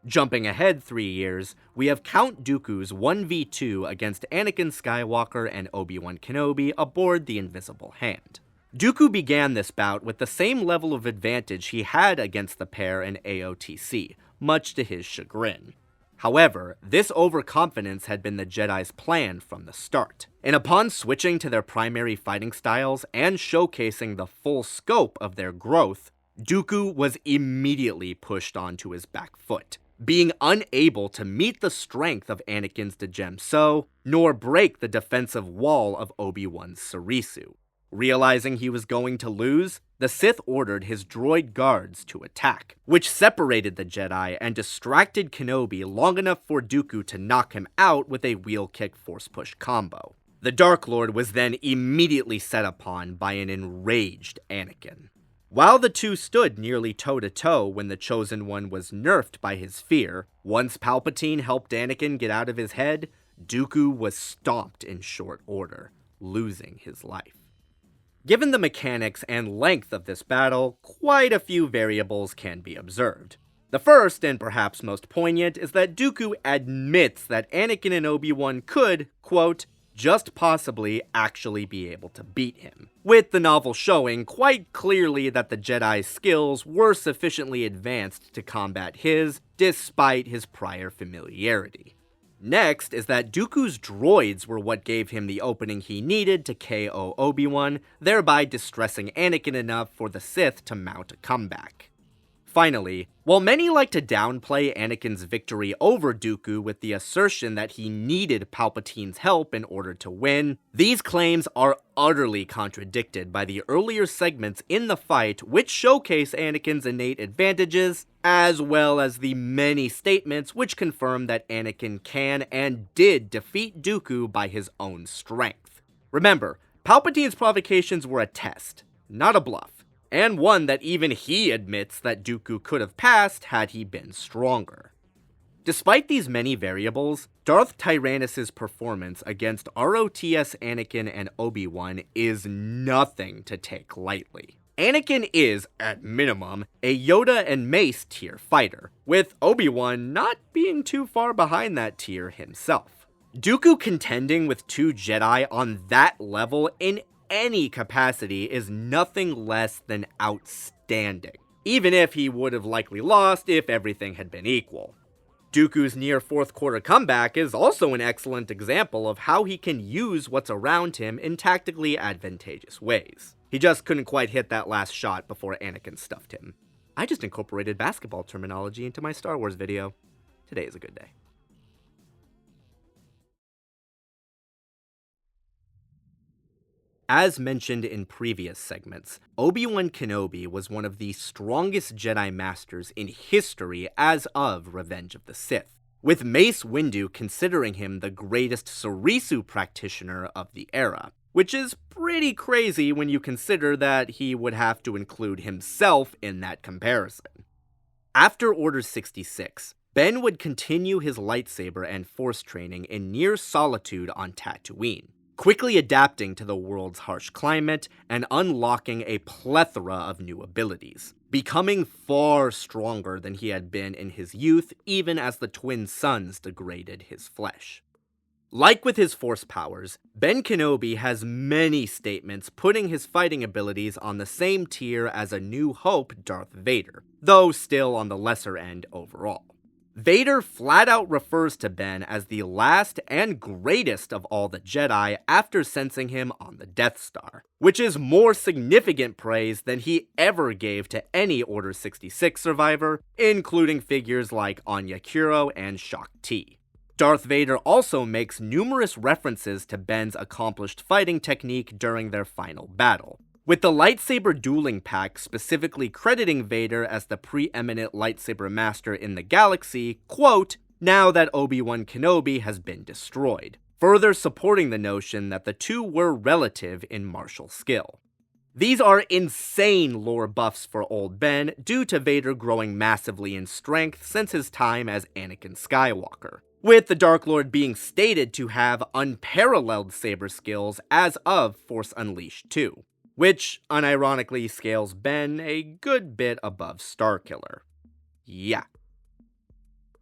Speaker 1: Jumping ahead 3 years, we have Count Dooku's 1v2 against Anakin Skywalker and Obi-Wan Kenobi aboard the Invisible Hand. Dooku began this bout with the same level of advantage he had against the pair in AOTC, much to his chagrin. However, this overconfidence had been the Jedi's plan from the start, and upon switching to their primary fighting styles and showcasing the full scope of their growth, Dooku was immediately pushed onto his back foot, being unable to meet the strength of Anakin's Djem-So, nor break the defensive wall of Obi-Wan's Sarisu. Realizing he was going to lose, the Sith ordered his droid guards to attack, which separated the Jedi and distracted Kenobi long enough for Dooku to knock him out with a wheel kick force push combo. The Dark Lord was then immediately set upon by an enraged Anakin. While the two stood nearly toe-to-toe when the Chosen One was nerfed by his fear, once Palpatine helped Anakin get out of his head, Dooku was stomped in short order, losing his life. Given the mechanics and length of this battle, quite a few variables can be observed. The first, and perhaps most poignant, is that Dooku admits that Anakin and Obi-Wan could, quote, just possibly actually be able to beat him, with the novel showing quite clearly that the Jedi's skills were sufficiently advanced to combat his, despite his prior familiarity. Next is that Dooku's droids were what gave him the opening he needed to KO Obi-Wan, thereby distressing Anakin enough for the Sith to mount a comeback. Finally, while many like to downplay Anakin's victory over Dooku with the assertion that he needed Palpatine's help in order to win, these claims are utterly contradicted by the earlier segments in the fight which showcase Anakin's innate advantages, as well as the many statements which confirm that Anakin can and did defeat Dooku by his own strength. Remember, Palpatine's provocations were a test, not a bluff, and one that even he admits that Dooku could have passed had he been stronger. Despite these many variables, Darth Tyrannus' performance against ROTS Anakin and Obi-Wan is nothing to take lightly. Anakin is, at minimum, a Yoda and Mace tier fighter, with Obi-Wan not being too far behind that tier himself. Dooku contending with two Jedi on that level in any capacity is nothing less than outstanding, even if he would have likely lost if everything had been equal. Dooku's near fourth quarter comeback is also an excellent example of how he can use what's around him in tactically advantageous ways. He just couldn't quite hit that last shot before Anakin stuffed him. I just incorporated basketball terminology into my Star Wars video. Today is a good day. As mentioned in previous segments, Obi-Wan Kenobi was one of the strongest Jedi Masters in history as of Revenge of the Sith, with Mace Windu considering him the greatest Sarisu practitioner of the era, which is pretty crazy when you consider that he would have to include himself in that comparison. After Order 66, Ben would continue his lightsaber and force training in near solitude on Tatooine, quickly adapting to the world's harsh climate and unlocking a plethora of new abilities, becoming far stronger than he had been in his youth even as the twin suns degraded his flesh. Like with his force powers, Ben Kenobi has many statements putting his fighting abilities on the same tier as A New Hope Darth Vader, though still on the lesser end overall. Vader flat out refers to Ben as the last and greatest of all the Jedi after sensing him on the Death Star, which is more significant praise than he ever gave to any Order 66 survivor, including figures like Anya Kuro and Shaak Ti. Darth Vader also makes numerous references to Ben's accomplished fighting technique during their final battle, with the lightsaber dueling pack specifically crediting Vader as the preeminent lightsaber master in the galaxy, quote, now that Obi-Wan Kenobi has been destroyed, further supporting the notion that the two were relative in martial skill. These are insane lore buffs for old Ben due to Vader growing massively in strength since his time as Anakin Skywalker, with the Dark Lord being stated to have unparalleled saber skills as of Force Unleashed 2. Which, unironically, scales Ben a good bit above Starkiller. Yeah.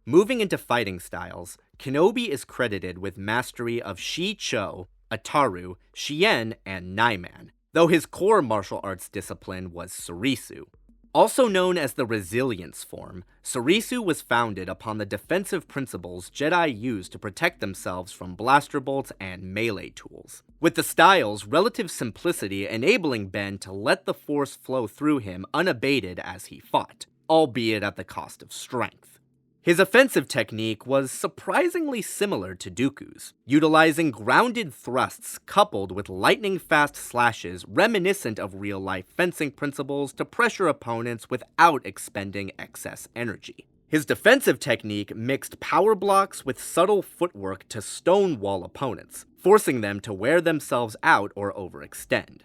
Speaker 1: Moving into fighting styles, Kenobi is credited with mastery of Shi-Cho, Ataru, Shien, and Naiman, though his core martial arts discipline was Surisu. Also known as the Resilience form, Surisu was founded upon the defensive principles Jedi used to protect themselves from blaster bolts and melee tools, with the style's relative simplicity enabling Ben to let the Force flow through him unabated as he fought, albeit at the cost of strength. His offensive technique was surprisingly similar to Dooku's, utilizing grounded thrusts coupled with lightning-fast slashes reminiscent of real-life fencing principles to pressure opponents without expending excess energy. His defensive technique mixed power blocks with subtle footwork to stonewall opponents, forcing them to wear themselves out or overextend.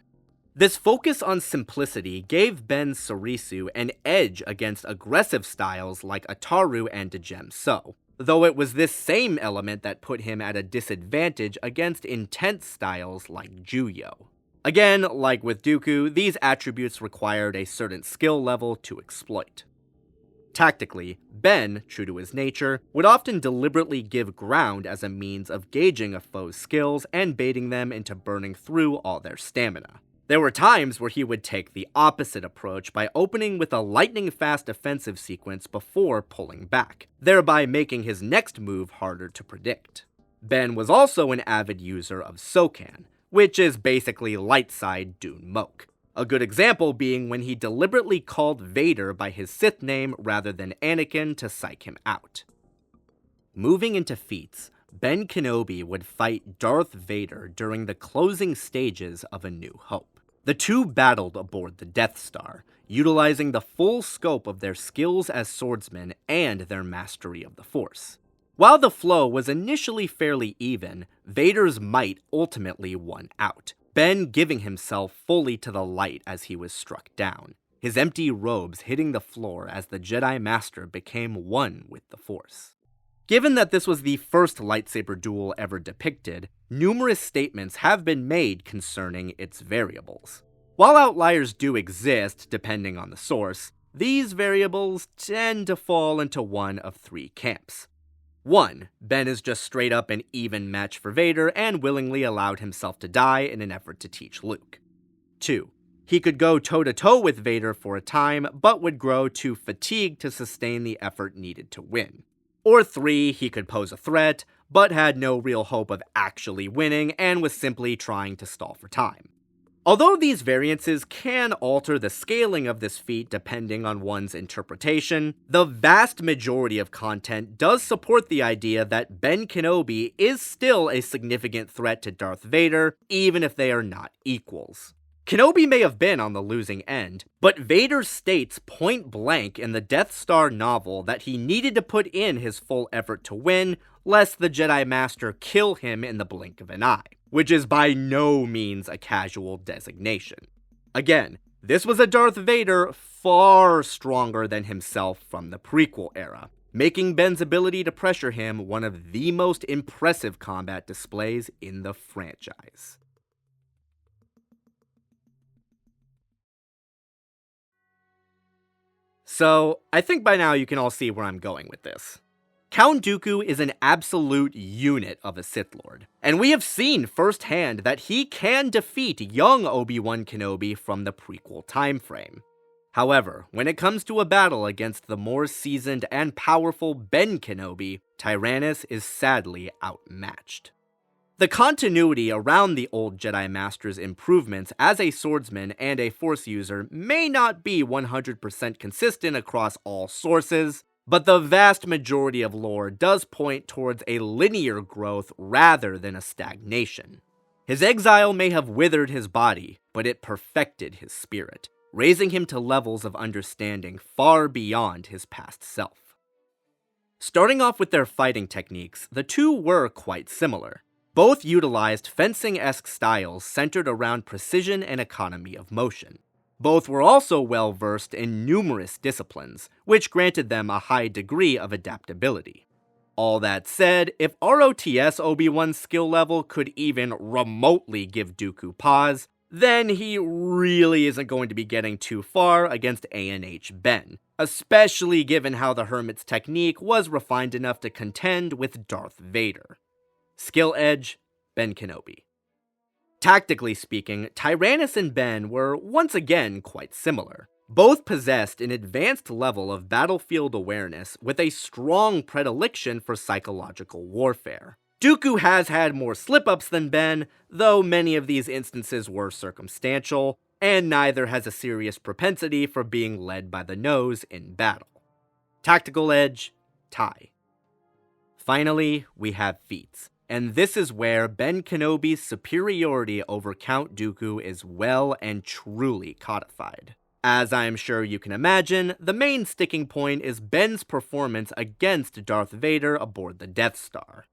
Speaker 1: This focus on simplicity gave Ben Surisu an edge against aggressive styles like Ataru and Dejem So, though it was this same element that put him at a disadvantage against intense styles like Juyo. Again, like with Dooku, these attributes required a certain skill level to exploit. Tactically, Ben, true to his nature, would often deliberately give ground as a means of gauging a foe's skills and baiting them into burning through all their stamina. There were times where he would take the opposite approach by opening with a lightning-fast offensive sequence before pulling back, thereby making his next move harder to predict. Ben was also an avid user of Sokan, which is basically light-side Dune Moke. A good example being when he deliberately called Vader by his Sith name rather than Anakin to psych him out. Moving into feats, Ben Kenobi would fight Darth Vader during the closing stages of A New Hope. The two battled aboard the Death Star, utilizing the full scope of their skills as swordsmen and their mastery of the Force. While the flow was initially fairly even, Vader's might ultimately won out, Ben giving himself fully to the light as he was struck down, his empty robes hitting the floor as the Jedi Master became one with the Force. Given that this was the first lightsaber duel ever depicted, numerous statements have been made concerning its variables. While outliers do exist, depending on the source, these variables tend to fall into one of three camps. 1. Ben is just straight up an even match for Vader and willingly allowed himself to die in an effort to teach Luke. 2. He could go toe-to-toe with Vader for a time, but would grow too fatigued to sustain the effort needed to win. Or 3, he could pose a threat, but had no real hope of actually winning and was simply trying to stall for time. Although these variances can alter the scaling of this feat depending on one's interpretation, the vast majority of content does support the idea that Ben Kenobi is still a significant threat to Darth Vader, even if they are not equals. Kenobi may have been on the losing end, but Vader states point blank in the Death Star novel that he needed to put in his full effort to win, lest the Jedi Master kill him in the blink of an eye, which is by no means a casual designation. Again, this was a Darth Vader far stronger than himself from the prequel era, making Ben's ability to pressure him one of the most impressive combat displays in the franchise. So, I think by now you can all see where I'm going with this. Count Dooku is an absolute unit of a Sith Lord, and we have seen firsthand that he can defeat young Obi-Wan Kenobi from the prequel timeframe. However, when it comes to a battle against the more seasoned and powerful Ben Kenobi, Tyrannus is sadly outmatched. The continuity around the old Jedi Master's improvements as a swordsman and a Force user may not be 100% consistent across all sources, but the vast majority of lore does point towards a linear growth rather than a stagnation. His exile may have withered his body, but it perfected his spirit, raising him to levels of understanding far beyond his past self. Starting off with their fighting techniques, the two were quite similar. Both utilized fencing-esque styles centered around precision and economy of motion. Both were also well-versed in numerous disciplines, which granted them a high degree of adaptability. All that said, if ROTS Obi-Wan's skill level could even remotely give Dooku pause, then he really isn't going to be getting too far against A&H Ben, especially given how the Hermit's technique was refined enough to contend with Darth Vader. Skill edge, Ben Kenobi. Tactically speaking, Tyrannus and Ben were once again quite similar. Both possessed an advanced level of battlefield awareness with a strong predilection for psychological warfare. Dooku has had more slip-ups than Ben, though many of these instances were circumstantial, and neither has a serious propensity for being led by the nose in battle. Tactical edge, tie. Finally, we have Feats, and this is where Ben Kenobi's superiority over Count Dooku is well and truly codified. As I am sure you can imagine, the main sticking point is Ben's performance against Darth Vader aboard the Death Star.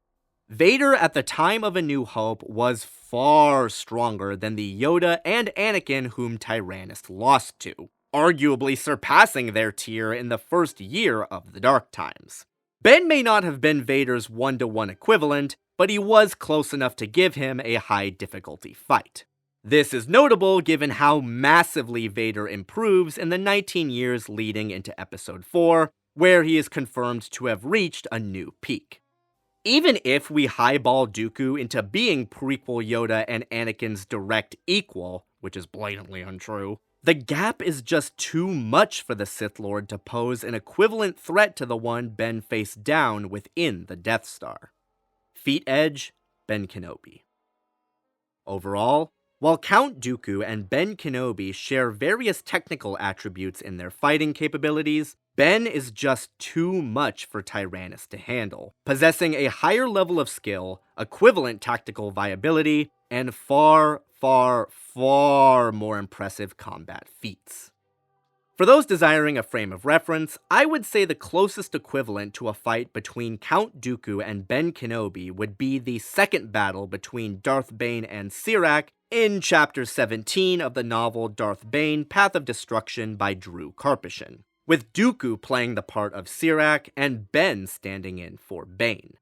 Speaker 1: Vader at the time of A New Hope was far stronger than the Yoda and Anakin whom Tyrannus lost to, arguably surpassing their tier in the first year of the Dark Times. Ben may not have been Vader's one-to-one equivalent, but he was close enough to give him a high difficulty fight. This is notable given how massively Vader improves in the 19 years leading into Episode 4, where he is confirmed to have reached a new peak. Even if we highball Dooku into being prequel Yoda and Anakin's direct equal, which is blatantly untrue, the gap is just too much for the Sith Lord to pose an equivalent threat to the one Ben faced down within the Death Star. Feat edge, Ben Kenobi. Overall, while Count Dooku and Ben Kenobi share various technical attributes in their fighting capabilities, Ben is just too much for Tyrannus to handle, possessing a higher level of skill, equivalent tactical viability, and far more impressive combat feats. For those desiring a frame of reference, I would say the closest equivalent to a fight between Count Dooku and Ben Kenobi would be the second battle between Darth Bane and Sirach in Chapter 17 of the novel Darth Bane: Path of Destruction by Drew Karpyshyn, with Dooku playing the part of Sirach and Ben standing in for Bane.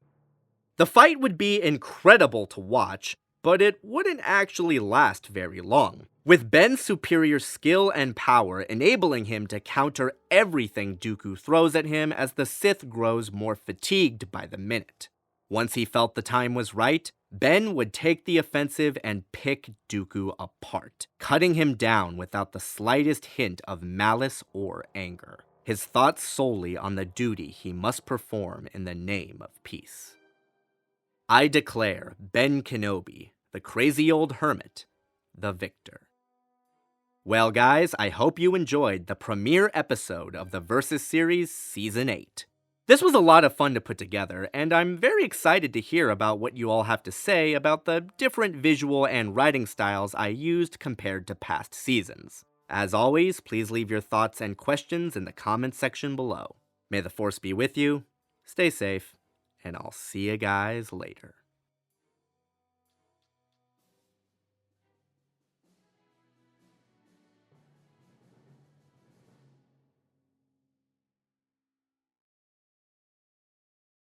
Speaker 1: The fight would be incredible to watch, but it wouldn't actually last very long, with Ben's superior skill and power enabling him to counter everything Dooku throws at him as the Sith grows more fatigued by the minute. Once he felt the time was right, Ben would take the offensive and pick Dooku apart, cutting him down without the slightest hint of malice or anger, his thoughts solely on the duty he must perform in the name of peace. I declare Ben Kenobi, the crazy old hermit, the victor. Well guys, I hope you enjoyed the premiere episode of the Versus series Season 8. This was a lot of fun to put together, and I'm very excited to hear about what you all have to say about the different visual and writing styles I used compared to past seasons. As always, please leave your thoughts and questions in the comments section below. May the Force be with you, stay safe, and I'll see you guys later.